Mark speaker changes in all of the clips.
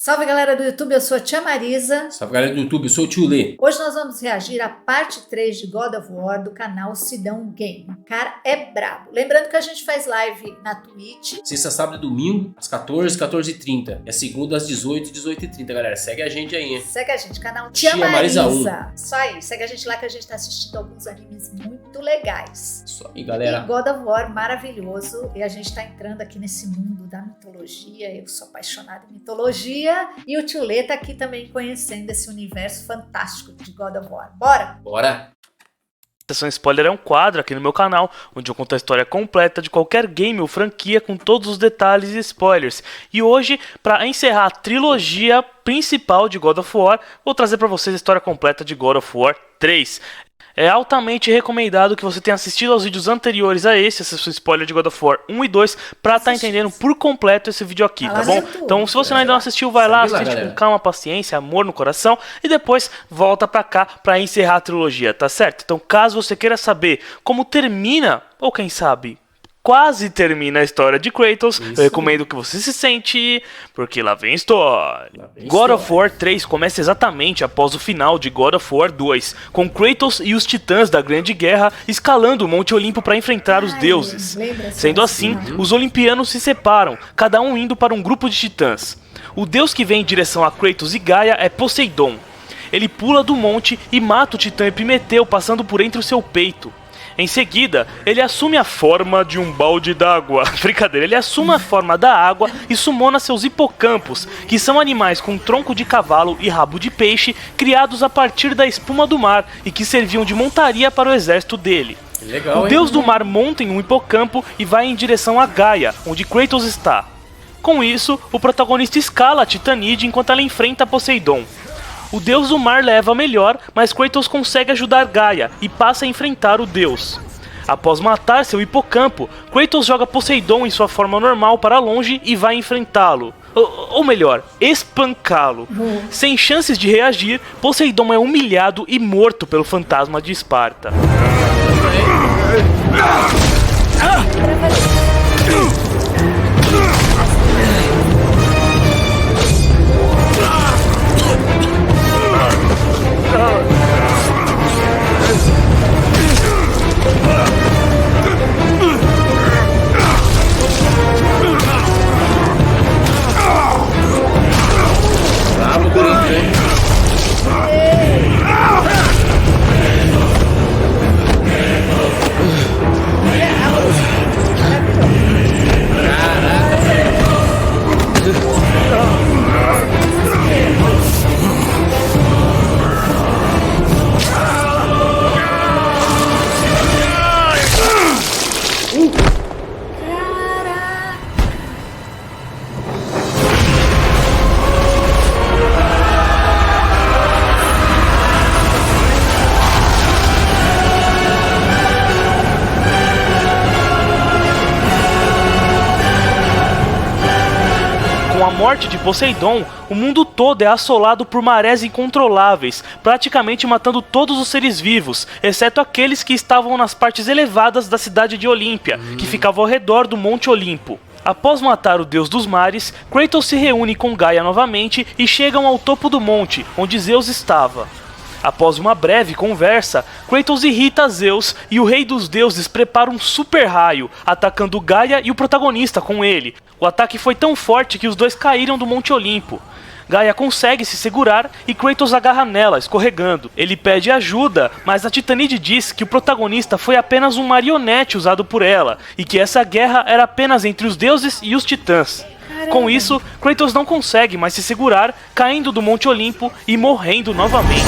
Speaker 1: Salve galera do YouTube, eu sou a Tia Marisa.
Speaker 2: Salve galera do YouTube, eu sou o Tio Lê.
Speaker 1: Hoje nós vamos reagir à parte 3 de God of War do canal Sidão Game. O cara é brabo. Lembrando que a gente faz live na Twitch.
Speaker 2: Sexta, sábado e domingo, às 14, 14h30. E a segunda às 18, 18h30, galera. Segue a gente aí, hein?
Speaker 1: Segue a gente, canal Tia Marisa 1. Isso aí, segue a gente lá que a gente tá assistindo alguns animes muito legais.
Speaker 2: Isso aí, galera.
Speaker 1: E God of War maravilhoso. E a gente tá entrando aqui nesse mundo da mitologia. Eu sou apaixonada em mitologia. E o Tio Lê tá aqui também conhecendo esse universo fantástico de God of War. Bora?
Speaker 2: Bora!
Speaker 3: Sessão Spoiler é um quadro aqui no meu canal, onde eu conto a história completa de qualquer game ou franquia com todos os detalhes e spoilers. E hoje, para encerrar a trilogia principal de God of War, vou trazer para vocês a história completa de God of War 3. É altamente recomendado que você tenha assistido aos vídeos anteriores a esse, Sessão Spoiler de God of War 1 e 2, pra estar entendendo por completo esse vídeo aqui, tá bom? Então, se você ainda não assistiu, vai lá, assiste com calma, paciência, amor no coração, e depois volta pra cá pra encerrar a trilogia, tá certo? Então, caso você queira saber como termina, ou quem sabe, quase termina a história de Kratos, eu recomendo que você se sente, porque lá vem história. God of War 3 começa exatamente após o final de God of War 2, com Kratos e os titãs da Grande Guerra escalando o Monte Olimpo para enfrentar os deuses. Sendo assim, os olimpianos se separam, cada um indo para um grupo de titãs. O deus que vem em direção a Kratos e Gaia é Poseidon. Ele pula do monte e mata o titã Epimeteu passando por entre o seu peito. Em seguida, ele assume a forma de um balde d'água. Brincadeira, ele assume a forma da água e sumona seus hipocampos, que são animais com tronco de cavalo e rabo de peixe, criados a partir da espuma do mar e que serviam de montaria para o exército dele.
Speaker 2: Legal,
Speaker 3: o deus do mar monta em um hipocampo e vai em direção a Gaia, onde Kratos está. Com isso, o protagonista escala a Titanide enquanto ela enfrenta Poseidon. O deus do mar leva a melhor, mas Kratos consegue ajudar Gaia e passa a enfrentar o deus. Após matar seu hipocampo, Kratos joga Poseidon em sua forma normal para longe e vai enfrentá-lo. Ou melhor, espancá-lo. Sem chances de reagir, Poseidon é humilhado e morto pelo fantasma de Esparta. Com a morte de Poseidon, o mundo todo é assolado por marés incontroláveis, praticamente matando todos os seres vivos, exceto aqueles que estavam nas partes elevadas da cidade de Olímpia, que ficava ao redor do Monte Olimpo. Após matar o deus dos mares, Kratos se reúne com Gaia novamente e chegam ao topo do monte, onde Zeus estava. Após uma breve conversa, Kratos irrita Zeus e o rei dos deuses prepara um super raio, atacando Gaia e o protagonista com ele. O ataque foi tão forte que os dois caíram do Monte Olimpo. Gaia consegue se segurar e Kratos agarra nela, escorregando. Ele pede ajuda, mas a Titanide diz que o protagonista foi apenas um marionete usado por ela, e que essa guerra era apenas entre os deuses e os titãs. Com isso, Kratos não consegue mais se segurar, caindo do Monte Olimpo e morrendo novamente.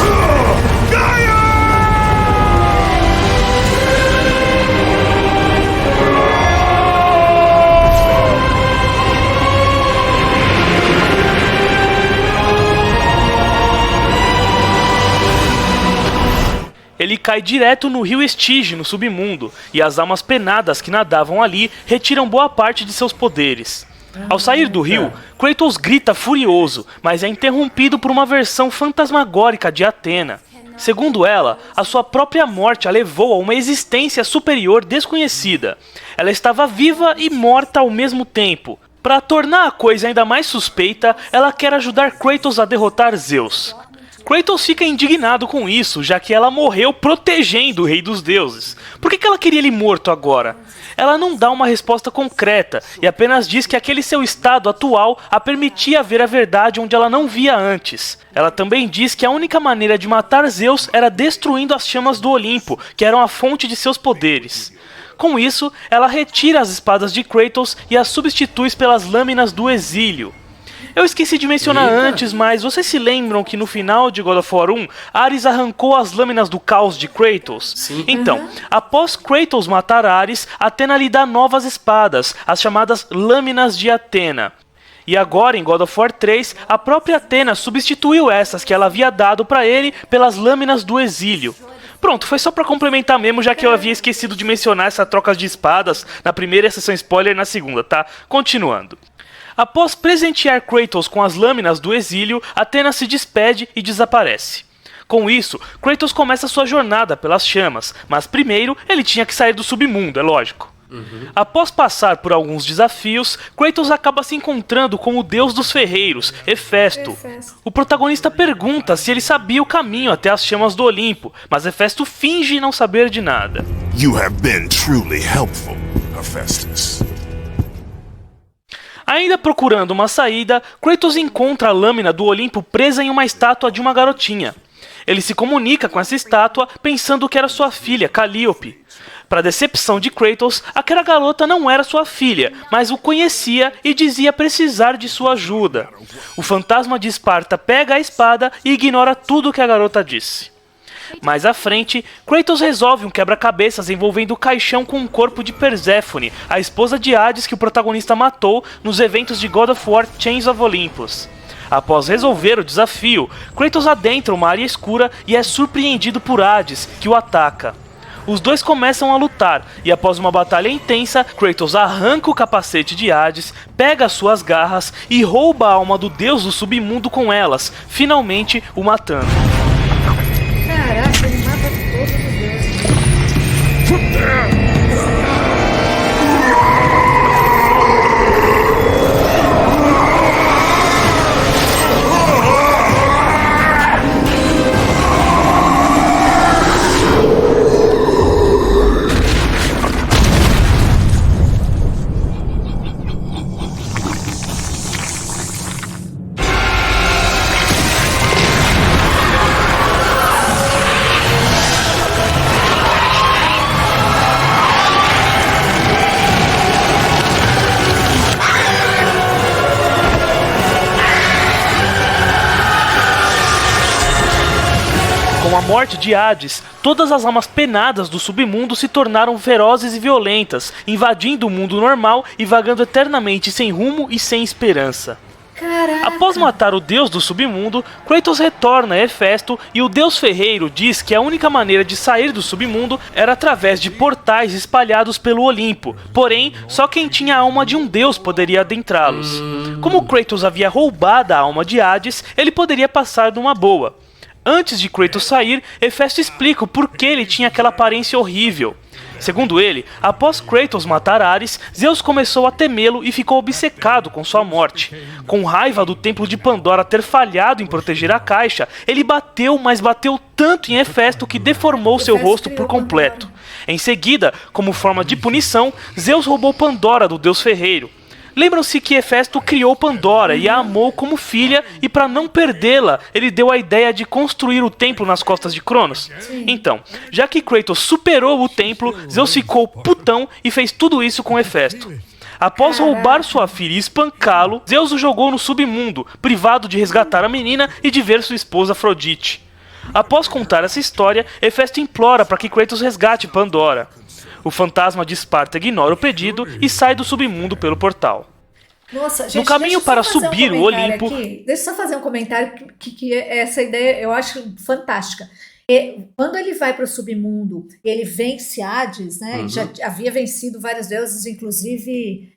Speaker 3: Ele cai direto no rio Estige, no submundo, e as almas penadas que nadavam ali retiram boa parte de seus poderes. Ao sair do rio, Kratos grita furioso, mas é interrompido por uma versão fantasmagórica de Atena. Segundo ela, a sua própria morte a levou a uma existência superior desconhecida. Ela estava viva e morta ao mesmo tempo. Para tornar a coisa ainda mais suspeita, ela quer ajudar Kratos a derrotar Zeus. Kratos fica indignado com isso, já que ela morreu protegendo o rei dos deuses. Por que ela queria ele morto agora? Ela não dá uma resposta concreta e apenas diz que aquele seu estado atual a permitia ver a verdade onde ela não via antes. Ela também diz que a única maneira de matar Zeus era destruindo as chamas do Olimpo, que eram a fonte de seus poderes. Com isso, ela retira as espadas de Kratos e as substitui pelas lâminas do exílio. Eu esqueci de mencionar antes, mas vocês se lembram que no final de God of War 1, Ares arrancou as lâminas do caos de Kratos?
Speaker 2: Sim.
Speaker 3: Então, após Kratos matar Ares, Athena lhe dá novas espadas, as chamadas Lâminas de Atena. E agora, em God of War 3, a própria Athena substituiu essas que ela havia dado para ele pelas Lâminas do Exílio. Pronto, foi só pra complementar mesmo, já que eu havia esquecido de mencionar essa troca de espadas na primeira sessão spoiler e na segunda, tá? Continuando. Após presentear Kratos com as lâminas do exílio, Athena se despede e desaparece. Com isso, Kratos começa sua jornada pelas chamas, mas primeiro ele tinha que sair do submundo, é lógico. Após passar por alguns desafios, Kratos acaba se encontrando com o deus dos ferreiros, Hefesto. O protagonista pergunta se ele sabia o caminho até as chamas do Olimpo, mas Hefesto finge não saber de nada.
Speaker 4: You have been truly helpful, Hephaestus.
Speaker 3: Ainda procurando uma saída, Kratos encontra a lâmina do Olimpo presa em uma estátua de uma garotinha. Ele se comunica com essa estátua pensando que era sua filha, Calliope. Para decepção de Kratos, aquela garota não era sua filha, mas o conhecia e dizia precisar de sua ajuda. O fantasma de Esparta pega a espada e ignora tudo o que a garota disse. Mais à frente, Kratos resolve um quebra-cabeças envolvendo o caixão com o corpo de Perséfone, a esposa de Hades que o protagonista matou nos eventos de God of War Chains of Olympus. Após resolver o desafio, Kratos adentra uma área escura e é surpreendido por Hades, que o ataca. Os dois começam a lutar, e após uma batalha intensa, Kratos arranca o capacete de Hades, pega suas garras e rouba a alma do deus do submundo com elas, finalmente o matando.
Speaker 1: Caraca, ele mata todos os deuses.
Speaker 3: Com a morte de Hades, todas as almas penadas do submundo se tornaram ferozes e violentas, invadindo o mundo normal e vagando eternamente sem rumo e sem esperança.
Speaker 1: Caraca.
Speaker 3: Após matar o deus do submundo, Kratos retorna a Hefesto e o deus ferreiro diz que a única maneira de sair do submundo era através de portais espalhados pelo Olimpo, porém, só quem tinha a alma de um deus poderia adentrá-los. Como Kratos havia roubado a alma de Hades, ele poderia passar numa boa. Antes de Kratos sair, Hefesto explica o porquê ele tinha aquela aparência horrível. Segundo ele, após Kratos matar Ares, Zeus começou a temê-lo e ficou obcecado com sua morte. Com raiva do templo de Pandora ter falhado em proteger a caixa, ele bateu, mas bateu tanto em Hefesto que deformou seu rosto por completo. Em seguida, como forma de punição, Zeus roubou Pandora do deus ferreiro. Lembram-se que Hefesto criou Pandora e a amou como filha, e para não perdê-la, ele deu a ideia de construir o templo nas costas de Cronos? Então, já que Kratos superou o templo, Zeus ficou putão e fez tudo isso com Hefesto. Após roubar sua filha e espancá-lo, Zeus o jogou no submundo, privado de resgatar a menina e de ver sua esposa Afrodite. Após contar essa história, Hefesto implora para que Kratos resgate Pandora. O fantasma de Esparta ignora o pedido e sai do submundo pelo portal.
Speaker 1: Nossa, gente,
Speaker 3: no caminho para subir o Olimpo...
Speaker 1: Aqui. Deixa eu só fazer um comentário que essa ideia eu acho fantástica. Quando ele vai para o submundo, ele vence Hades, né? Ele já havia vencido vários deuses, inclusive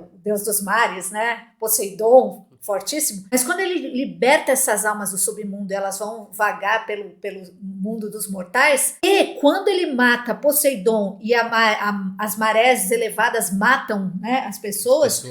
Speaker 1: o deus dos mares, né? Poseidon. fortíssimo, mas quando ele liberta essas almas do submundo, elas vão vagar pelo mundo dos mortais, e quando ele mata Poseidon e as marés elevadas matam, né, as pessoas.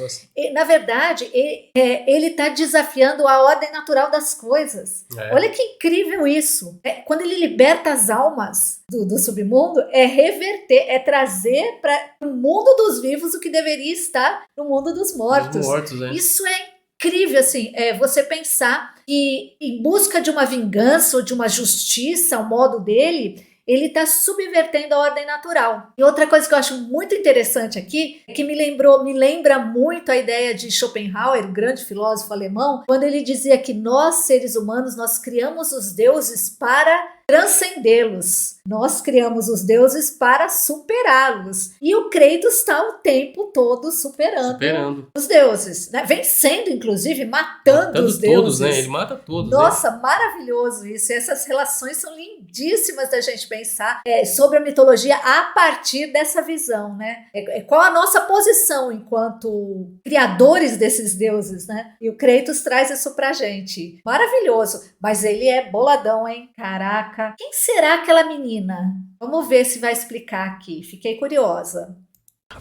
Speaker 1: Na verdade, ele está desafiando a ordem natural das coisas. Olha que incrível isso. Quando ele liberta as almas do submundo, é reverter, é trazer para o mundo dos vivos o que deveria estar no mundo dos mortos. Isso é incrível, assim, você pensar que em busca de uma vingança ou de uma justiça, o modo dele, ele está subvertendo a ordem natural. E outra coisa que eu acho muito interessante aqui é que me lembra muito a ideia de Schopenhauer, o grande filósofo alemão, quando ele dizia que nós, seres humanos, nós criamos os deuses para transcendê-los. Nós criamos os deuses para superá-los. E o Kratos está o tempo todo superando os deuses, né? Vencendo, inclusive, matando os deuses.
Speaker 2: Todos, né? Ele mata todos.
Speaker 1: Nossa, maravilhoso isso. E essas relações são lindíssimas da gente pensar sobre a mitologia a partir dessa visão, né? Qual a nossa posição enquanto criadores desses deuses, né? E o Kratos traz isso pra gente. Maravilhoso. Mas ele é boladão, hein? Caraca. Quem será aquela menina? Vamos ver se vai explicar aqui. Fiquei curiosa.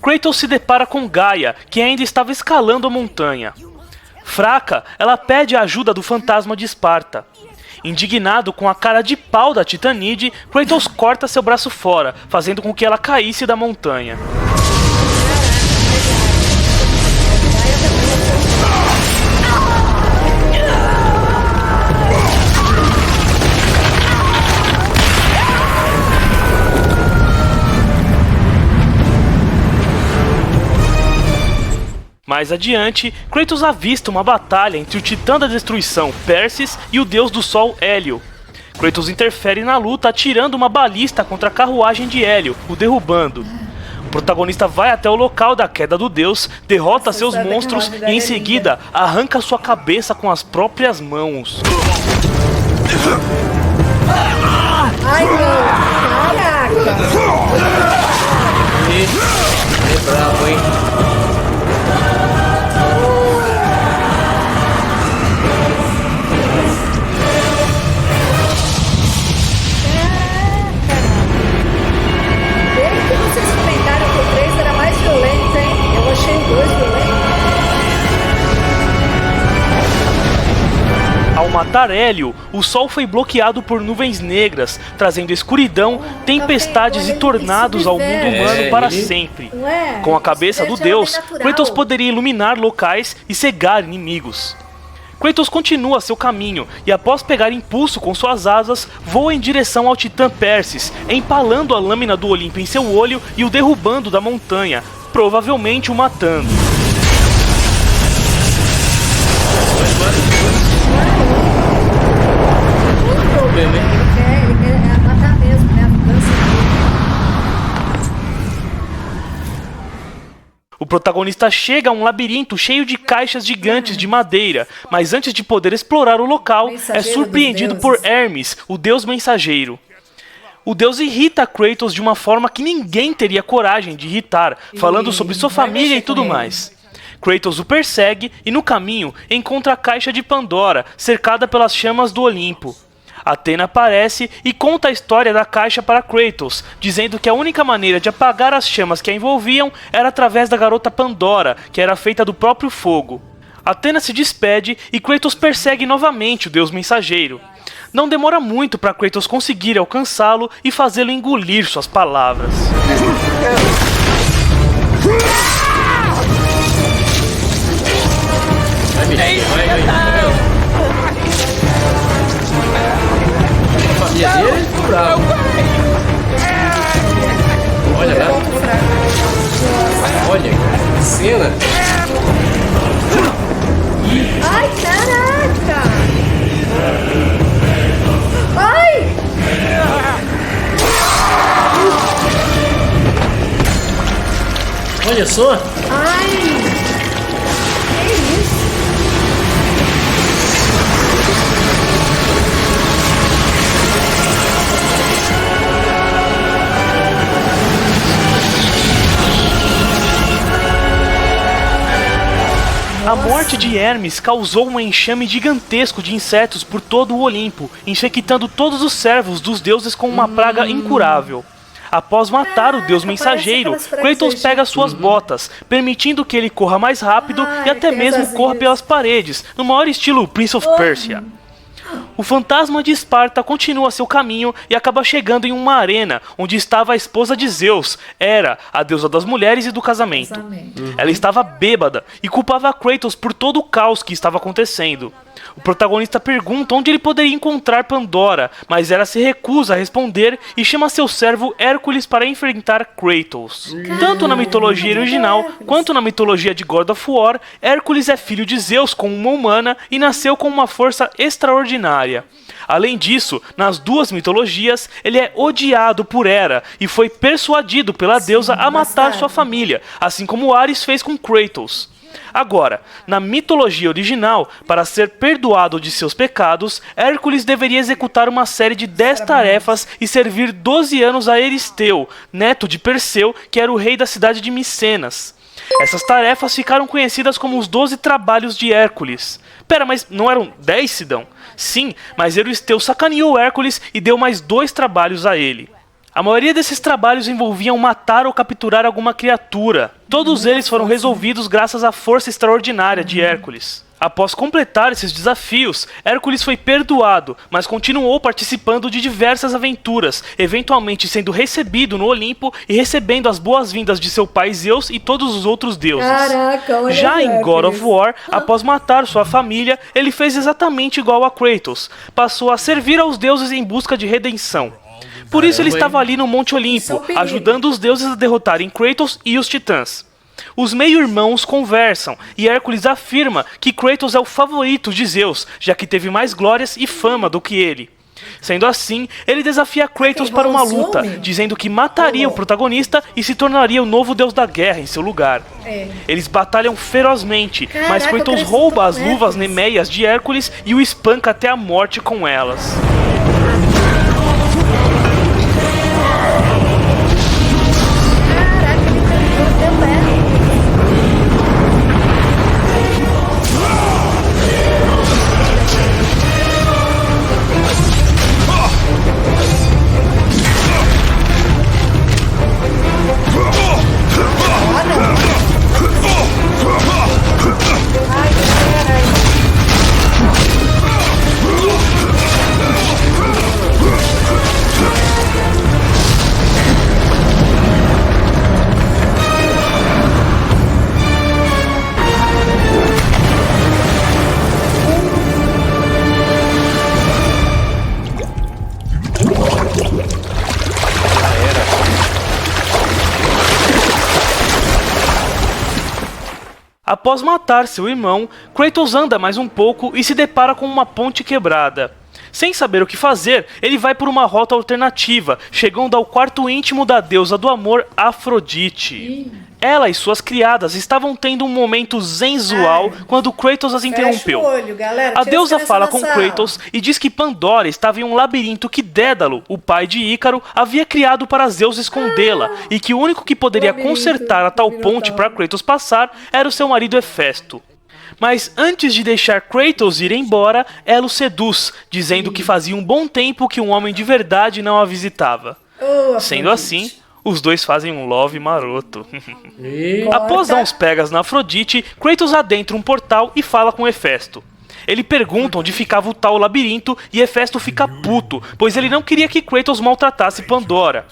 Speaker 3: Kratos se depara com Gaia, que ainda estava escalando a montanha. Fraca, ela pede a ajuda do fantasma de Esparta. Indignado com a cara de pau da Titanide, Kratos corta seu braço fora, fazendo com que ela caísse da montanha. Mais adiante, Kratos avista uma batalha entre o Titã da Destruição, Perses, e o Deus do Sol, Hélio. Kratos interfere na luta atirando uma balista contra a carruagem de Hélio, o derrubando. O protagonista vai até o local da queda do deus, derrota seus monstros e em seguida arranca sua cabeça com as próprias mãos.
Speaker 1: Ai, não! Caraca!
Speaker 2: É bravo, hein?
Speaker 3: Ao matar Hélio, o sol foi bloqueado por nuvens negras, trazendo escuridão, tempestades e tornados ao mundo humano para sempre. Com a cabeça do deus, Kratos poderia iluminar locais e cegar inimigos. Kratos continua seu caminho e, após pegar impulso com suas asas, voa em direção ao Titã Perses, empalando a lâmina do Olimpo em seu olho e o derrubando da montanha, provavelmente o matando.
Speaker 1: Ele quer matar mesmo, né? A vingança dele.
Speaker 3: O protagonista chega a um labirinto cheio de caixas gigantes de madeira, mas antes de poder explorar o local, é surpreendido por Hermes, o deus mensageiro. O deus irrita Kratos de uma forma que ninguém teria coragem de irritar, falando sobre sua família e tudo mais. Kratos o persegue e, no caminho, encontra a caixa de Pandora, cercada pelas chamas do Olimpo. Athena aparece e conta a história da caixa para Kratos, dizendo que a única maneira de apagar as chamas que a envolviam era através da garota Pandora, que era feita do próprio fogo. Athena se despede e Kratos persegue novamente o deus mensageiro. Não demora muito para Kratos conseguir alcançá-lo e fazê-lo engolir suas palavras.
Speaker 2: Família dele ficou bravo. Olha lá. Olha, que cena.
Speaker 1: Ai, caraca! Ai!
Speaker 2: Olha só.
Speaker 1: Ai! Que isso?
Speaker 3: A morte morte de Hermes causou um enxame gigantesco de insetos por todo o Olimpo, infectando todos os servos dos deuses com uma praga incurável. Após matar o deus mensageiro, Kratos pega suas botas, permitindo que ele corra mais rápido e até mesmo corra pelas paredes, no maior estilo Prince of Persia. O fantasma de Esparta continua seu caminho e acaba chegando em uma arena, onde estava a esposa de Zeus, Hera, a deusa das mulheres e do casamento. Ela estava bêbada e culpava Kratos por todo o caos que estava acontecendo. O protagonista pergunta onde ele poderia encontrar Pandora, mas Hera se recusa a responder e chama seu servo Hércules para enfrentar Kratos. Tanto na mitologia original quanto na mitologia de God of War, Hércules é filho de Zeus com uma humana e nasceu com uma força extraordinária. Além disso, nas duas mitologias, ele é odiado por Hera e foi persuadido pela deusa a matar sua família, assim como Ares fez com Kratos. Agora, na mitologia original, para ser perdoado de seus pecados, Hércules deveria executar uma série de 10 tarefas e servir 12 anos a Euristeu, neto de Perseu, que era o rei da cidade de Micenas. Essas tarefas ficaram conhecidas como os 12 trabalhos de Hércules. Pera, mas não eram 10, Sidão? Sim, mas Euristeu sacaneou Hércules e deu mais 2 trabalhos a ele. A maioria desses trabalhos envolviam matar ou capturar alguma criatura. Todos eles foram resolvidos graças à força extraordinária de Hércules. Após completar esses desafios, Hércules foi perdoado, mas continuou participando de diversas aventuras, eventualmente sendo recebido no Olimpo e recebendo as boas-vindas de seu pai Zeus e todos os outros deuses.
Speaker 1: Caraca, olha.
Speaker 3: Já em God of War, após matar sua família, ele fez exatamente igual a Kratos. Passou a servir aos deuses em busca de redenção. Por isso ele estava ali no Monte Olimpo, ajudando os deuses a derrotarem Kratos e os titãs. Os meio-irmãos conversam, e Hércules afirma que Kratos é o favorito de Zeus, já que teve mais glórias e fama do que ele. Sendo assim, ele desafia Kratos para uma luta, dizendo que mataria o protagonista e se tornaria o novo deus da guerra em seu lugar. Eles batalham ferozmente, mas Kratos rouba as luvas nemeias de Hércules e o espanca até a morte com elas. Após matar seu irmão, Kratos anda mais um pouco e se depara com uma ponte quebrada. Sem saber o que fazer, ele vai por uma rota alternativa, chegando ao quarto íntimo da deusa do amor, Afrodite. Ela e suas criadas estavam tendo um momento sensual quando Kratos as interrompeu. A deusa fala com Kratos e diz que Pandora estava em um labirinto que Dédalo, o pai de Ícaro, havia criado para Zeus escondê-la, e que o único que poderia consertar a tal ponte para Kratos passar era o seu marido Hefesto. Mas antes de deixar Kratos ir embora, ela o seduz, dizendo que fazia um bom tempo que um homem de verdade não a visitava. Sendo assim, os dois fazem um love maroto. Após dar uns pegas na Afrodite, Kratos adentra um portal e fala com Hefesto. Ele pergunta onde ficava o tal labirinto e Hefesto fica puto, pois ele não queria que Kratos maltratasse Pandora.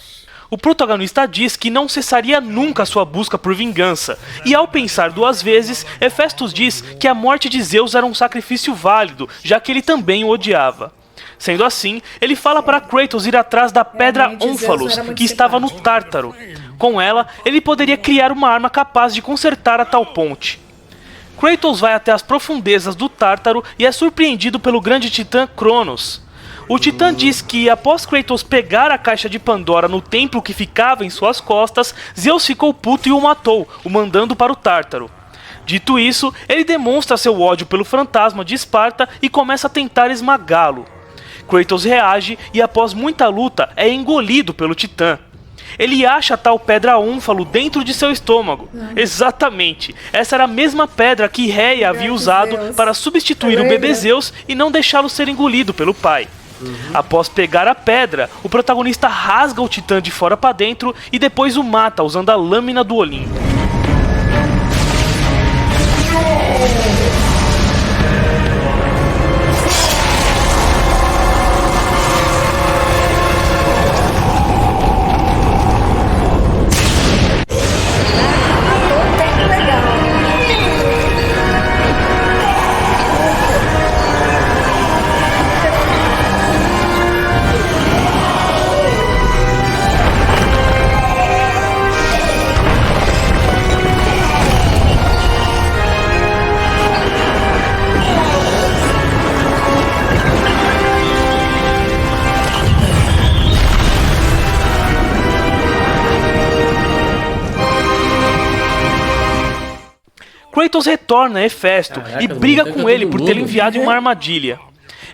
Speaker 3: O protagonista diz que não cessaria nunca sua busca por vingança, e ao pensar 2 vezes, Hefesto diz que a morte de Zeus era um sacrifício válido, já que ele também o odiava. Sendo assim, ele fala para Kratos ir atrás da pedra Ónfalos, que estava no Tártaro. Com ela, ele poderia criar uma arma capaz de consertar a tal ponte. Kratos vai até as profundezas do Tártaro e é surpreendido pelo grande titã Cronos. O titã diz que, após Kratos pegar a caixa de Pandora no templo que ficava em suas costas, Zeus ficou puto e o matou, o mandando para o Tártaro. Dito isso, ele demonstra seu ódio pelo fantasma de Esparta e começa a tentar esmagá-lo. Kratos reage e, após muita luta, é engolido pelo titã. ele acha a tal pedra ônfalo dentro de seu estômago. Exatamente, essa era a mesma pedra que Rhea havia usado para substituir o bebê Zeus e não deixá-lo ser engolido pelo pai. Após pegar a pedra, o protagonista rasga o titã de fora para dentro e depois o mata usando a lâmina do Olimpo. Kratos retorna a Hefesto e briga com ele por tê-lo enviado em uma armadilha.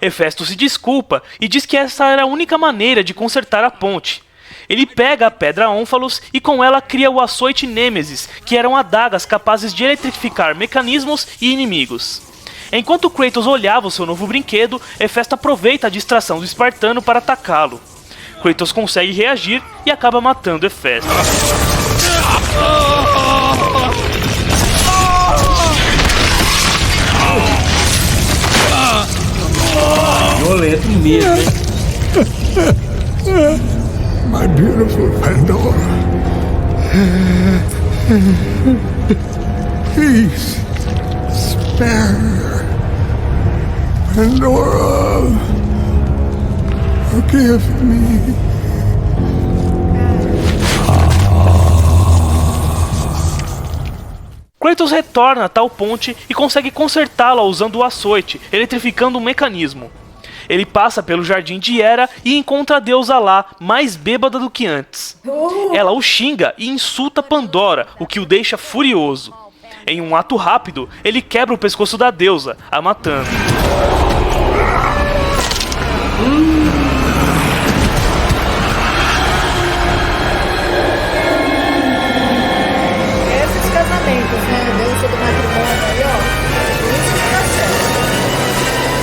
Speaker 3: Hefesto se desculpa e diz que essa era a única maneira de consertar a ponte. Ele pega a pedra Ônfalos e com ela cria o açoite Nêmesis, que eram adagas capazes de eletrificar mecanismos e inimigos. Enquanto Kratos olhava o seu novo brinquedo, Hefesto aproveita a distração do espartano para atacá-lo. Kratos consegue reagir e acaba matando Hefesto.
Speaker 2: Violento mesmo, hein?
Speaker 4: My beautiful Pandora. Please, spare her. Pandora, forgive me.
Speaker 3: Kratos retorna a tal ponte e consegue consertá-la usando o açoite, eletrificando um mecanismo. Ele passa pelo jardim de Hera e encontra a deusa lá, mais bêbada do que antes. Ela o xinga e insulta Pandora, o que o deixa furioso. Em um ato rápido, ele quebra o pescoço da deusa, a matando.
Speaker 1: Esses casamentos, né? A dança do matrimônio aí, ó. Isso que tá certo.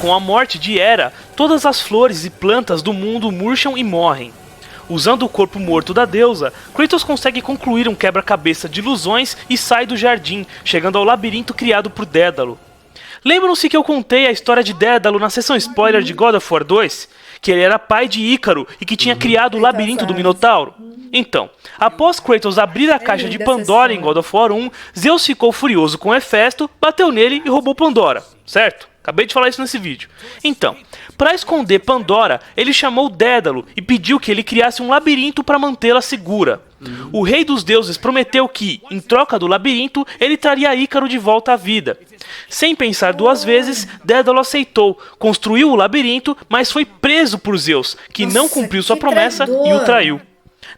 Speaker 3: Com a morte de Hera, todas as flores e plantas do mundo murcham e morrem. Usando o corpo morto da deusa, Kratos consegue concluir um quebra-cabeça de ilusões e sai do jardim, chegando ao labirinto criado por Dédalo. Lembram-se que eu contei a história de Dédalo na sessão spoiler de God of War 2? Que ele era pai de Ícaro e que tinha criado o labirinto do Minotauro? Então, após Kratos abrir a caixa de Pandora em God of War 1, Zeus ficou furioso com Hefesto, bateu nele e roubou Pandora, certo? Acabei de falar isso nesse vídeo. Então, para esconder Pandora, ele chamou Dédalo e pediu que ele criasse um labirinto para mantê-la segura. O rei dos deuses prometeu que, em troca do labirinto, ele traria Ícaro de volta à vida. Sem pensar duas vezes, Dédalo aceitou, construiu o labirinto, mas foi preso por Zeus, que não cumpriu sua promessa e o traiu.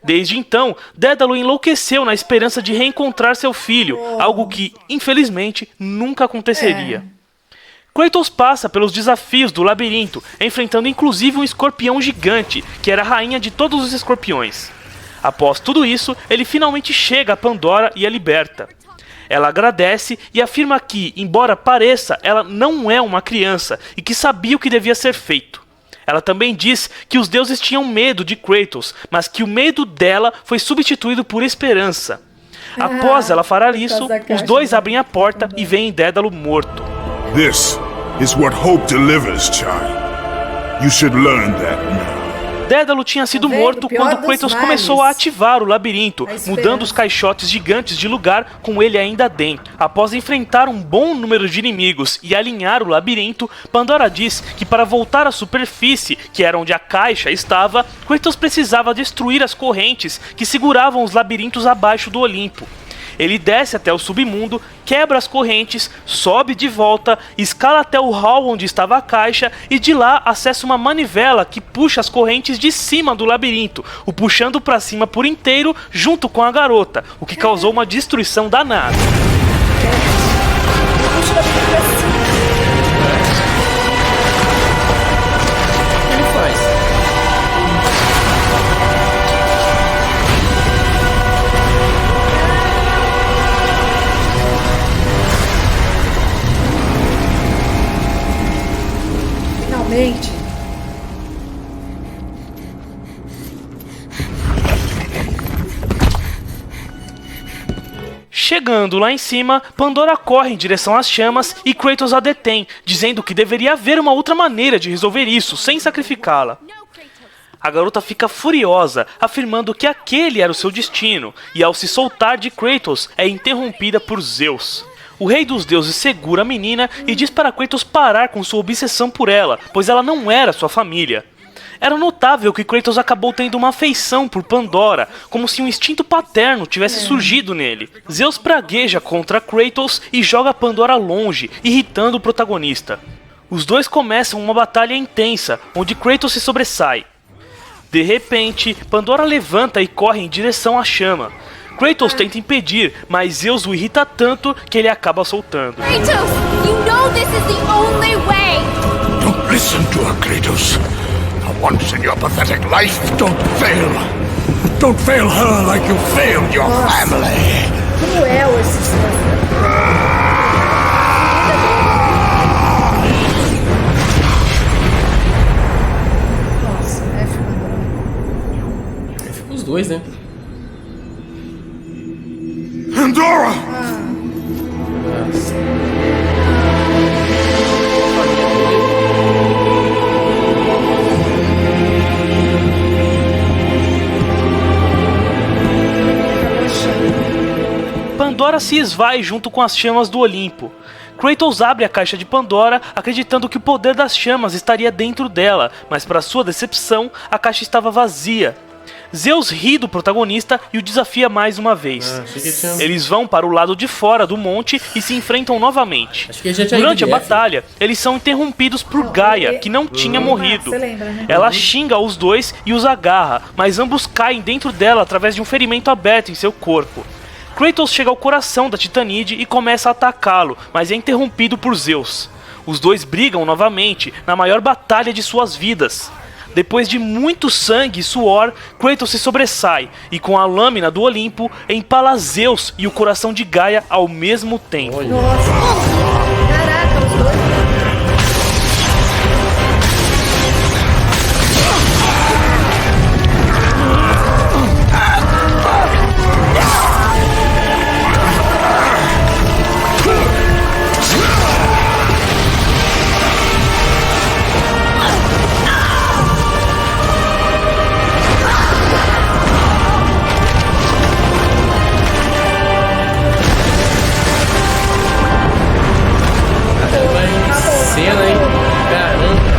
Speaker 3: Desde então, Dédalo enlouqueceu na esperança de reencontrar seu filho, algo que, infelizmente, nunca aconteceria. Kratos passa pelos desafios do labirinto, enfrentando inclusive um escorpião gigante, que era a rainha de todos os escorpiões. Após tudo isso, ele finalmente chega a Pandora e a liberta. Ela agradece e afirma que, embora pareça, ela não é uma criança e que sabia o que devia ser feito. Ela também diz que os deuses tinham medo de Kratos, mas que o medo dela foi substituído por esperança. Após ela falar isso, os dois abrem a porta e veem Dédalo morto.
Speaker 4: This is what hope delivers, child. You should learn that now.
Speaker 3: Dédalo tinha sido morto
Speaker 1: Pior
Speaker 3: quando
Speaker 1: dos
Speaker 3: Kratos
Speaker 1: males.
Speaker 3: começou a ativar o labirinto,
Speaker 1: A esperança.
Speaker 3: mudando os caixotes gigantes de lugar com ele ainda dentro. Após enfrentar um bom número de inimigos e alinhar o labirinto, Pandora diz que para voltar à superfície, que era onde a caixa estava, Kratos precisava destruir as correntes que seguravam os labirintos abaixo do Olimpo. Ele desce até o submundo, quebra as correntes, sobe de volta, escala até o hall onde estava a caixa e de lá acessa uma manivela que puxa as correntes de cima do labirinto, o puxando para cima por inteiro junto com a garota, o que causou uma destruição danada.
Speaker 1: Puxa da assim.
Speaker 2: Ele faz.
Speaker 1: Finalmente.
Speaker 3: Chegando lá em cima, Pandora corre em direção às chamas e Kratos a detém, dizendo que deveria haver uma outra maneira de resolver isso, sem sacrificá-la. A garota fica furiosa, afirmando que aquele era o seu destino, e ao se soltar de Kratos, é interrompida por Zeus. O rei dos deuses segura a menina e diz para Kratos parar com sua obsessão por ela, pois ela não era sua família. Era notável que Kratos acabou tendo uma afeição por Pandora, como se um instinto paterno tivesse surgido nele. Zeus pragueja contra Kratos e joga Pandora longe, irritando o protagonista. Os dois começam uma batalha intensa, onde Kratos se sobressai. De repente, Pandora levanta e corre em direção à chama. Kratos tenta impedir, mas Zeus o irrita tanto que ele acaba soltando.
Speaker 5: Kratos, you know this is the only way!
Speaker 4: Don't listen to her, Kratos. For once in your pathetic life, don't fail. Don't fail her like you failed your family.
Speaker 1: Cruel esse ser. Nossa, F Pandora.
Speaker 2: Fica os dois, né?
Speaker 4: Pandora!
Speaker 2: Nossa.
Speaker 3: Pandora se esvai junto com as chamas do Olimpo. Kratos abre a caixa de Pandora, acreditando que o poder das chamas estaria dentro dela, mas para sua decepção, a caixa estava vazia. Zeus ri do protagonista e o desafia mais uma vez. Eles vão para o lado de fora do monte e se enfrentam novamente. Durante a batalha, eles são interrompidos por Gaia, que não tinha morrido. Ela xinga os dois e os agarra, mas ambos caem dentro dela através de um ferimento aberto em seu corpo. Kratos chega ao coração da Titanide e começa a atacá-lo, mas é interrompido por Zeus. Os dois brigam novamente, na maior batalha de suas vidas. Depois de muito sangue e suor, Kratos se sobressai e com a lâmina do Olimpo empala Zeus e o coração de Gaia ao mesmo tempo.
Speaker 1: Nossa. Caraca, os dois.
Speaker 2: Cena, hein? Caramba.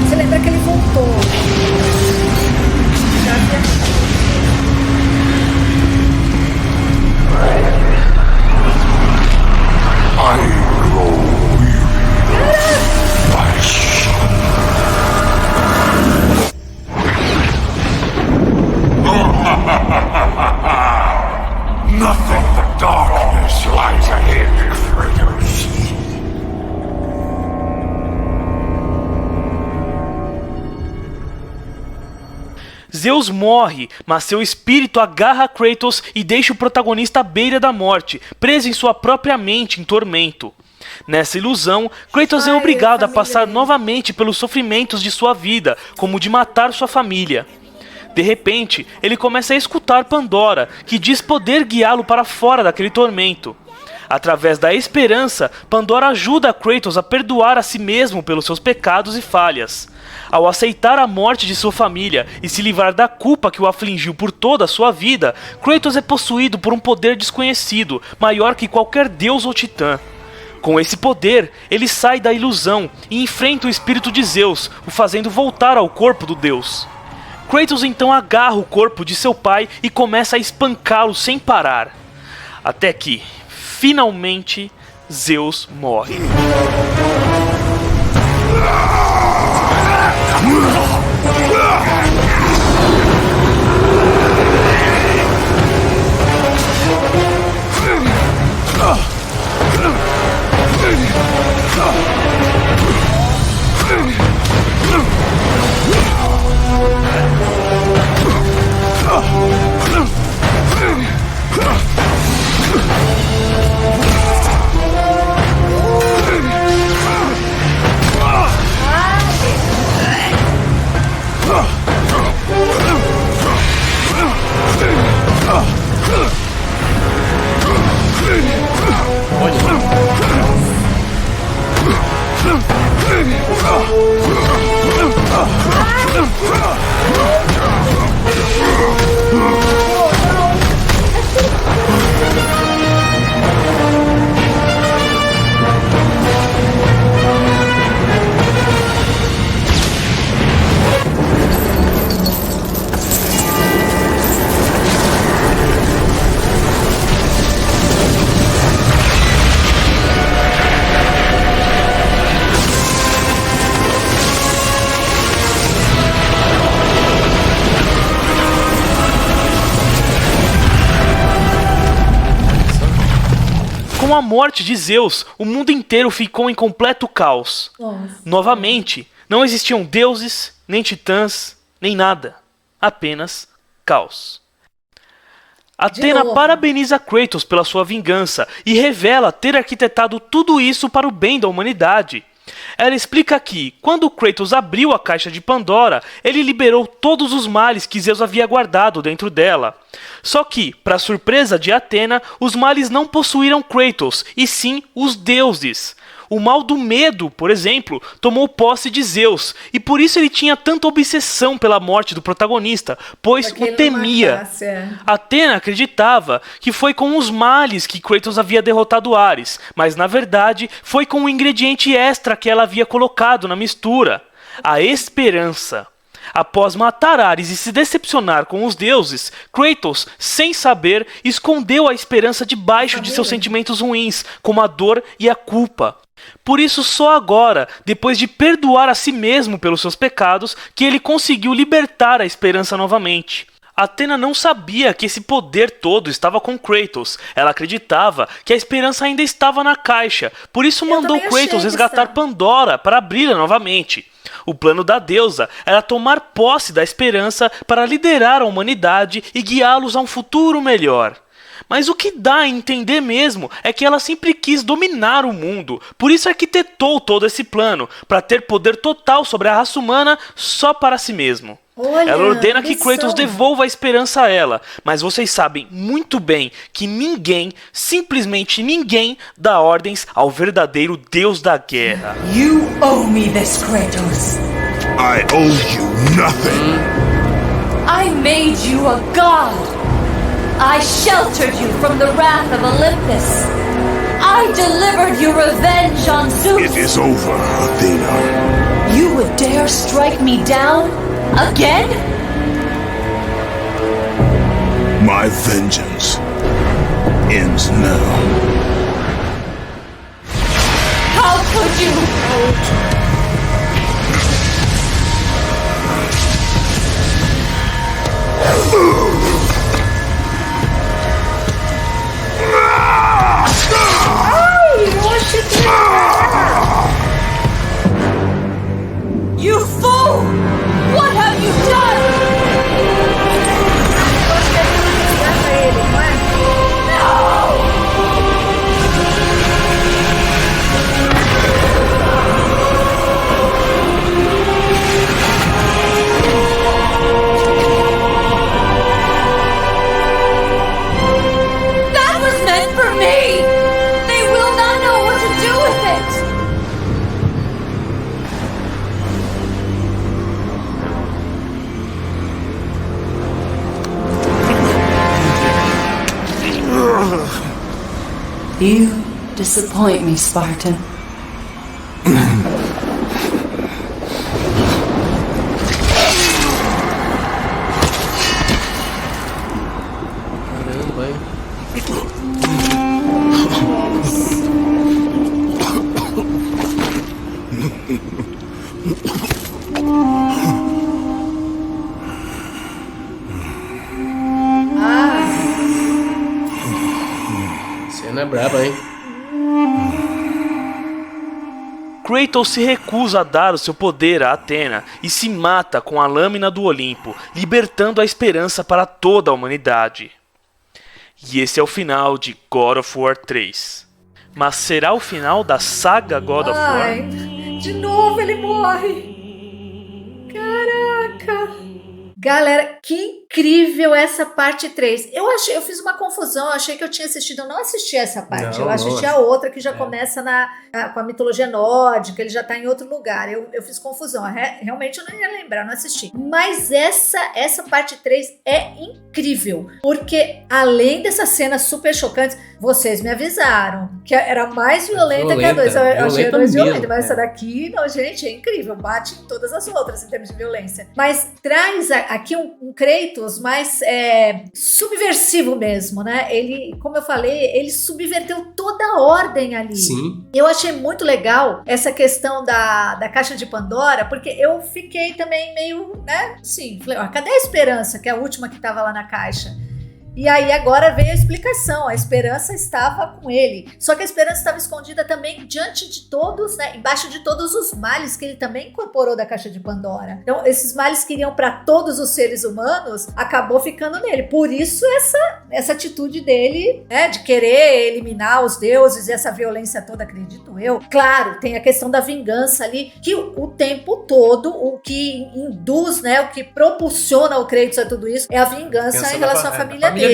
Speaker 1: Você lembra que ele voltou? Já havia...
Speaker 4: I know you, my son. Nothing but darkness lies ahead, Kratos.
Speaker 3: Zeus morre, mas seu espírito agarra Kratos e deixa o protagonista à beira da morte, preso em sua própria mente em tormento. Nessa ilusão, Kratos é obrigado a passar novamente pelos sofrimentos de sua vida, como o de matar sua família. De repente, ele começa a escutar Pandora, que diz poder guiá-lo para fora daquele tormento. Através da esperança, Pandora ajuda Kratos a perdoar a si mesmo pelos seus pecados e falhas. Ao aceitar a morte de sua família e se livrar da culpa que o afligiu por toda a sua vida, Kratos é possuído por um poder desconhecido, maior que qualquer deus ou titã. Com esse poder, ele sai da ilusão e enfrenta o espírito de Zeus, o fazendo voltar ao corpo do deus. Kratos então agarra o corpo de seu pai e começa a espancá-lo sem parar. Até que, finalmente, Zeus morre. Com a morte de Zeus, o mundo inteiro ficou em completo caos.
Speaker 1: Nossa.
Speaker 3: Novamente, não existiam deuses, nem titãs, nem nada. Apenas caos. Atena
Speaker 1: novo.
Speaker 3: parabeniza Kratos pela sua vingança e revela ter arquitetado tudo isso para o bem da humanidade. Ela explica que, quando Kratos abriu a caixa de Pandora, ele liberou todos os males que Zeus havia guardado dentro dela. Só que, para surpresa de Atena, os males não possuíram Kratos, e sim os deuses. O mal do medo, por exemplo, tomou posse de Zeus, e por isso ele tinha tanta obsessão pela morte do protagonista, pois
Speaker 1: Porque
Speaker 3: o
Speaker 1: ele não
Speaker 3: temia.
Speaker 1: matasse, é.
Speaker 3: Atena acreditava que foi com os males que Kratos havia derrotado Ares, mas na verdade foi com o ingrediente extra que ela havia colocado na mistura: a esperança. Após matar Ares e se decepcionar com os deuses, Kratos, sem saber, escondeu a esperança debaixo de seus sentimentos ruins, como a dor e a culpa. Por isso, só agora, depois de perdoar a si mesmo pelos seus pecados, que ele conseguiu libertar a esperança novamente. Atena não sabia que esse poder todo estava com Kratos. Ela acreditava que a esperança ainda estava na caixa, por isso mandou
Speaker 1: também achei
Speaker 3: Kratos
Speaker 1: que
Speaker 3: resgatar
Speaker 1: estava.
Speaker 3: Pandora para abri-la novamente. O plano da deusa era tomar posse da esperança para liderar a humanidade e guiá-los a um futuro melhor. Mas o que dá a entender mesmo é que ela sempre quis dominar o mundo, por isso arquitetou todo esse plano, para ter poder total sobre a raça humana só para si mesmo.
Speaker 1: Olha,
Speaker 3: Ela ordena que
Speaker 1: missão.
Speaker 3: Kratos devolva a esperança a ela, mas vocês sabem muito bem que ninguém, simplesmente ninguém, dá ordens ao verdadeiro deus da guerra.
Speaker 6: You owe me this, Kratos.
Speaker 4: I owe you nothing.
Speaker 5: I made you a god. I sheltered you from the wrath of Olympus. I delivered you revenge on Zeus.
Speaker 4: It is over, Athena.
Speaker 5: You would dare strike me down? Again?
Speaker 4: My vengeance ends now.
Speaker 5: How could you? You fool! What have you done?
Speaker 6: You disappoint me, Spartan.
Speaker 2: Caramba, hein? Cena braba, hein?
Speaker 3: Kratos se recusa a dar o seu poder a Athena e se mata com a lâmina do Olimpo, libertando a esperança para toda a humanidade. E esse é o final de God of War 3. Mas será o final da saga God of War?
Speaker 1: Ai, de novo ele morre. Caraca. Galera, que incrível essa parte 3. Eu fiz uma confusão, eu achei que eu tinha assistido, eu não assisti essa parte.
Speaker 2: Não,
Speaker 1: eu assisti a outra que já começa com a mitologia nórdica, ele já tá em outro lugar. Eu fiz confusão, realmente eu não ia lembrar, eu não assisti. Mas essa parte 3 é incrível, porque além dessas cenas super chocantes, vocês me avisaram que era mais violenta que a 2. Eu achei a 2 violenta, mas essa daqui, não, gente, é incrível, bate em todas as outras em termos de violência. Mas traz aqui um Kratos mais subversivo mesmo, né? Ele, como eu falei, ele subverteu toda a ordem ali.
Speaker 2: Sim.
Speaker 1: Eu achei muito legal essa questão da caixa de Pandora, porque eu fiquei também meio, né? Assim, falei, ó, cadê a Esperança, que é a última que tava lá na caixa? E aí agora veio a explicação, a esperança estava com ele. Só que a esperança estava escondida também diante de todos, né? Embaixo de todos os males que ele também incorporou da caixa de Pandora. Então esses males que iriam para todos os seres humanos, acabou ficando nele. Por isso essa atitude dele, né? De querer eliminar os deuses e essa violência toda, acredito eu. Claro, tem a questão da vingança ali, que o tempo todo, o que induz, né? O que propulsiona o Kratos a tudo isso é a vingança em relação à família dele.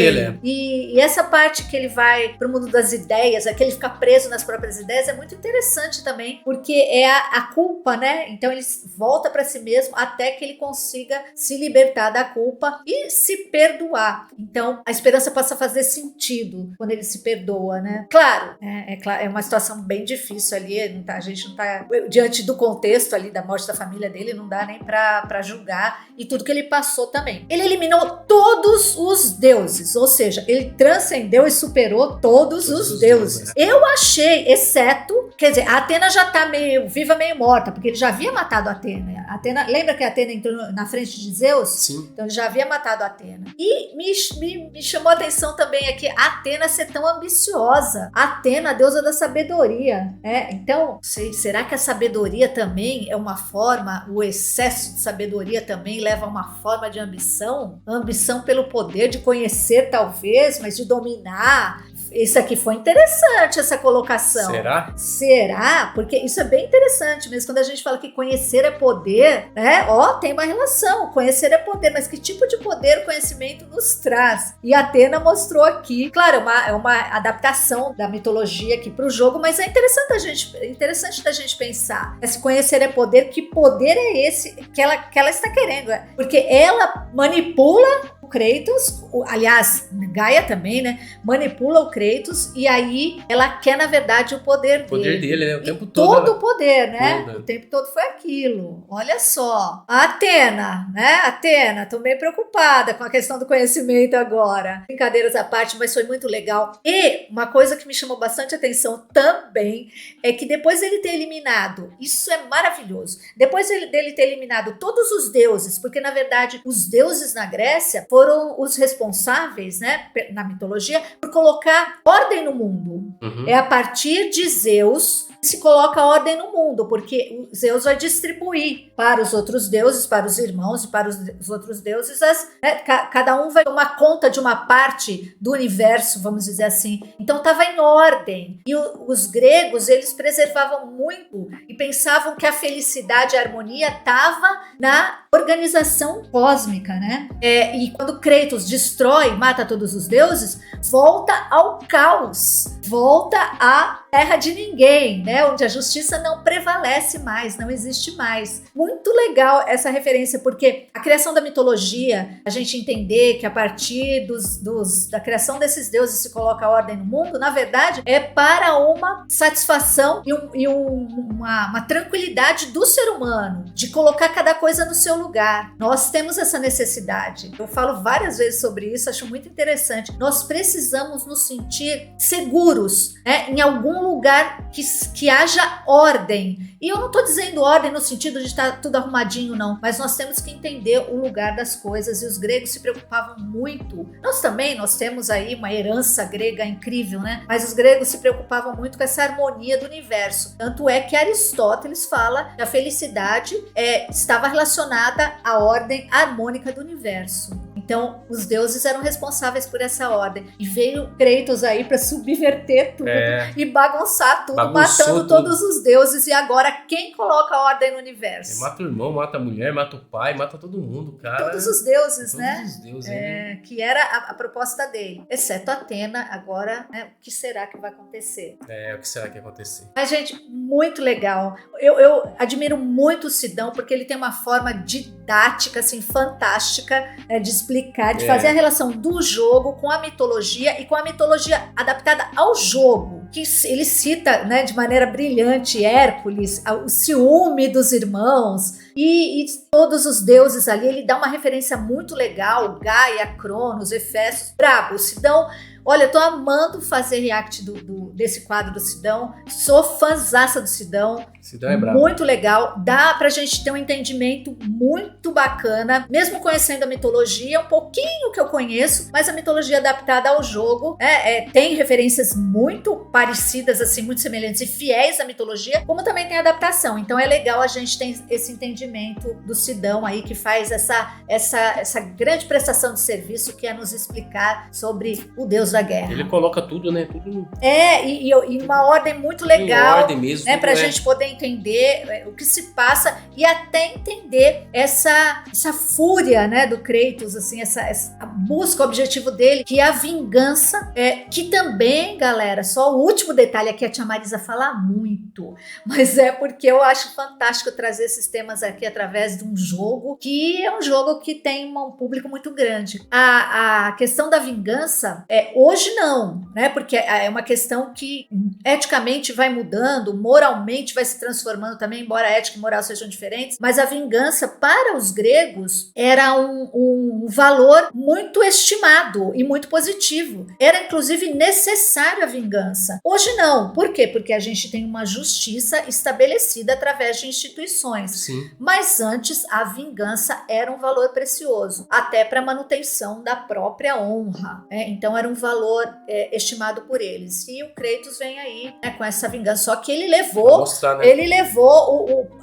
Speaker 1: E essa parte que ele vai pro mundo das ideias, que ele fica preso nas próprias ideias, é muito interessante também, porque é a culpa, né? Então ele volta para si mesmo até que ele consiga se libertar da culpa e se perdoar. Então a esperança passa a fazer sentido quando ele se perdoa, né? Claro, é uma situação bem difícil ali, a gente não tá diante do contexto ali da morte da família dele, não dá nem pra julgar, e tudo que ele passou também. Ele eliminou todos os deuses, ou seja, ele transcendeu e superou todos os deuses. Eu achei, exceto, quer dizer, a Athena já tá meio viva, meio morta, porque ele já havia matado a Athena. Lembra que a Athena entrou na frente de Zeus?
Speaker 2: Sim.
Speaker 1: Então ele já havia matado a Athena. E me chamou a atenção também aqui a Athena ser tão ambiciosa. A Athena, a deusa da sabedoria. Então, será que a sabedoria também é uma forma, o excesso de sabedoria também leva a uma forma de ambição? Ambição pelo poder de conhecer, talvez, mas de dominar. Isso aqui foi interessante, essa colocação. Será? Porque isso é bem interessante mesmo, quando a gente fala que conhecer é poder, né? Tem uma relação, conhecer é poder, mas que tipo de poder o conhecimento nos traz? E a Athena mostrou aqui, claro, é uma adaptação da mitologia aqui pro jogo, mas é interessante da gente pensar. Esse conhecer é poder, que poder é esse que ela está querendo? Porque ela manipula o Kratos, aliás, Gaia também, né? Manipula o Kratos, e aí ela quer, na verdade, o poder dele.
Speaker 2: O poder dele, né? O tempo todo.
Speaker 1: Todo o poder, né? O tempo todo foi aquilo. Olha só. A Athena, né? Athena, tô meio preocupada com a questão do conhecimento agora. Brincadeiras à parte, mas foi muito legal. E uma coisa que me chamou bastante atenção também é que depois dele ter eliminado, isso é maravilhoso, depois dele ter eliminado todos os deuses, porque na verdade os deuses na Grécia foram os responsáveis, né, na mitologia, por colocar ordem no mundo. É a partir de Zeus que se coloca ordem no mundo, porque Zeus vai distribuir para os outros deuses, para os irmãos e para os outros deuses, cada um vai tomar conta de uma parte do universo, vamos dizer assim. Então estava em ordem. E os gregos, eles preservavam muito e pensavam que a felicidade e a harmonia estava na organização cósmica, né? E quando Kratos destrói, mata todos os deuses, volta ao caos, volta à terra de ninguém, né? onde a justiça não prevalece mais, não existe mais. Muito legal essa referência, porque a criação da mitologia, a gente entender que a partir da criação desses deuses se coloca a ordem no mundo, na verdade, é para uma satisfação e uma tranquilidade do ser humano, de colocar cada coisa no seu lugar. Nós temos essa necessidade. Eu falo várias vezes sobre isso, acho muito interessante. Nós precisamos nos sentir seguros, em algum lugar que haja ordem. E eu não estou dizendo ordem no sentido de estar tudo arrumadinho, não. Mas nós temos que entender o lugar das coisas. E os gregos se preocupavam muito. Nós temos aí uma herança grega incrível, né? Mas os gregos se preocupavam muito com essa harmonia do universo. Tanto é que Aristóteles fala que a felicidade estava relacionada à ordem harmônica do universo. Então, os deuses eram responsáveis por essa ordem. E veio Kratos aí para subverter tudo e bagunçar tudo, matando todos os deuses. E agora, quem coloca a ordem no universo?
Speaker 2: Mata o irmão, mata a mulher, mata o pai, mata todo mundo, cara.
Speaker 1: Todos os deuses,
Speaker 2: Todos os deuses,
Speaker 1: que era a proposta dele. Exceto Atena, agora, o que será que vai acontecer?
Speaker 2: O que será que vai acontecer?
Speaker 1: Mas, gente, muito legal. Eu admiro muito o Sidão, porque ele tem uma forma didática, assim, fantástica, de explicar, de fazer a relação do jogo com a mitologia e com a mitologia adaptada ao jogo. Que ele cita, de maneira brilhante Hércules, o ciúme dos irmãos e todos os deuses ali. Ele dá uma referência muito legal, Gaia, Cronos, Hefestos, brabo. Sidão, olha, eu tô amando fazer react desse quadro do Sidão. Sou fãzaça do Sidão.
Speaker 2: Sidão é brabo.
Speaker 1: Muito legal. Dá pra gente ter um entendimento muito bacana. Mesmo conhecendo a mitologia, um pouquinho que eu conheço, mas a mitologia adaptada ao jogo tem referências muito parecidas, assim, muito semelhantes e fiéis à mitologia, como também tem adaptação. Então é legal a gente ter esse entendimento do Sidão aí, que faz essa grande prestação de serviço, que é nos explicar sobre o Deus da guerra.
Speaker 2: Ele coloca tudo, né? Tudo...
Speaker 1: E uma ordem muito legal,
Speaker 2: em ordem mesmo,
Speaker 1: pra gente poder entender o que se passa e até entender essa fúria, do Kratos, assim, a busca, o objetivo dele, que é a vingança, que também, galera, só o último detalhe aqui, a tia Marisa fala muito, mas é porque eu acho fantástico trazer esses temas aqui através de um jogo, que é um jogo que tem um público muito grande. A questão da vingança, hoje não, porque é uma questão que eticamente vai mudando, moralmente vai se transformando também, embora ética e moral sejam diferentes, mas a vingança para os gregos era um valor muito estimado e muito positivo. Era inclusive necessário a vingança. Hoje não. Por quê? Porque a gente tem uma justiça estabelecida através de instituições.
Speaker 2: Sim.
Speaker 1: Mas antes a vingança era um valor precioso, até para manutenção da própria honra. Então era um valor estimado por eles. E o Kratos vem aí com essa vingança. Só que ele levou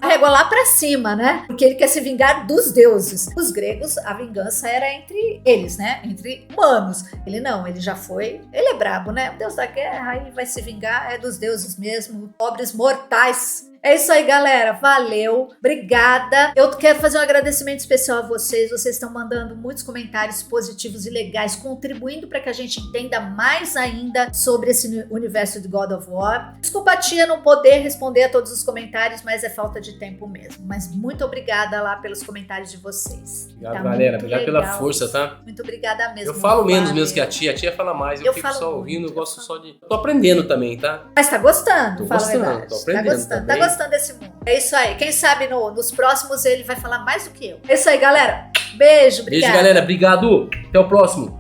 Speaker 1: a régua lá pra cima, porque ele quer se vingar dos deuses. Os gregos, a vingança era entre eles, entre humanos. Ele não, ele já foi, ele é brabo, o deus da guerra, aí vai se vingar, é dos deuses mesmo, pobres mortais. É isso aí, galera. Valeu. Obrigada. Eu quero fazer um agradecimento especial a vocês. Vocês estão mandando muitos comentários positivos e legais, contribuindo para que a gente entenda mais ainda sobre esse universo de God of War. Desculpa, tia, não poder responder a todos os comentários, mas é falta de tempo mesmo. Mas muito obrigada lá pelos comentários de vocês.
Speaker 2: Obrigado, galera. Obrigado pela força, tá?
Speaker 1: Muito obrigada mesmo.
Speaker 2: Eu falo menos mesmo que a tia. A tia fala mais. Eu fico só ouvindo. Eu gosto só de... Tô aprendendo também, tá?
Speaker 1: Mas tá gostando?
Speaker 2: Tô gostando. Tô aprendendo.
Speaker 1: Tá gostando desse mundo. É isso aí. Quem sabe nos próximos ele vai falar mais do que eu. É isso aí, galera. Beijo, obrigada.
Speaker 2: Beijo, galera. Obrigado. Até o próximo.